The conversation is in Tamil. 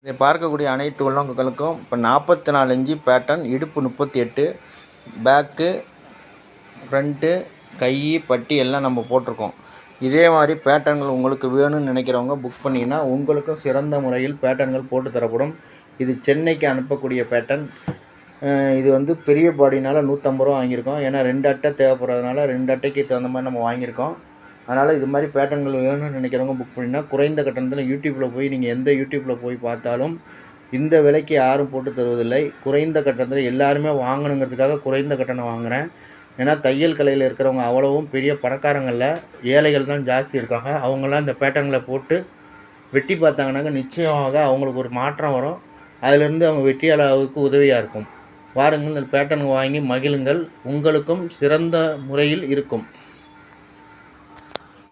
இதை பார்க்கக்கூடிய அனைத்து உள்ளவங்களுக்கும் இப்போ 44 இன்ச்சு பேட்டர்ன், இடுப்பு 38, பேக்கு, ஃப்ரண்ட்டு, கை, பட்டி எல்லாம் நம்ம போட்டிருக்கோம். இதே மாதிரி பேட்டர்ன்கள் உங்களுக்கு வேணும்னு நினைக்கிறவங்க புக் பண்ணிங்கன்னா உங்களுக்கும் சிறந்த முறையில் பேட்டர்ன்கள் போட்டு தரப்படும். இது சென்னைக்கு அனுப்பக்கூடிய பேட்டர்ன். இது வந்து பெரிய பாடினால் 150 ரூபா வாங்கியிருக்கோம். ஏன்னா 2 அட்டை தேவைப்படுறதுனால 2 அட்டைக்கு தகுந்த மாதிரி நம்ம வாங்கியிருக்கோம். அதனால் இது மாதிரி பேட்டர்ன்கள் வேணும்னு நினைக்கிறவங்க புக் பண்ணிங்கன்னா குறைந்த கட்டணத்தில் யூடியூப்பில் போய் நீங்கள் எந்த யூடியூப்பில் போய் பார்த்தாலும் இந்த விலைக்கு யாரும் போட்டு தருவதில்லை. குறைந்த கட்டணத்தில் எல்லாருமே வாங்கணுங்கிறதுக்காக குறைந்த கட்டணம் வாங்குகிறேன். ஏன்னா தையல் கலையில் இருக்கிறவங்க அவ்வளவும் பெரிய பணக்காரங்களில் ஏழைகள் தான் ஜாஸ்தி இருக்காங்க. அவங்களாம் இந்த பேட்டர்ன்களை போட்டு வெட்டி பார்த்தாங்கன்னாக்க நிச்சயமாக அவங்களுக்கு ஒரு மாற்றம் வரும். அதிலிருந்து அவங்க வெற்றியாளருக்கு உதவியாக இருக்கும். வாருங்கள், இந்த பேட்டர்ன் வாங்கி மகிழுங்கள். உங்களுக்கும் சிறந்த முறையில் இருக்கும்.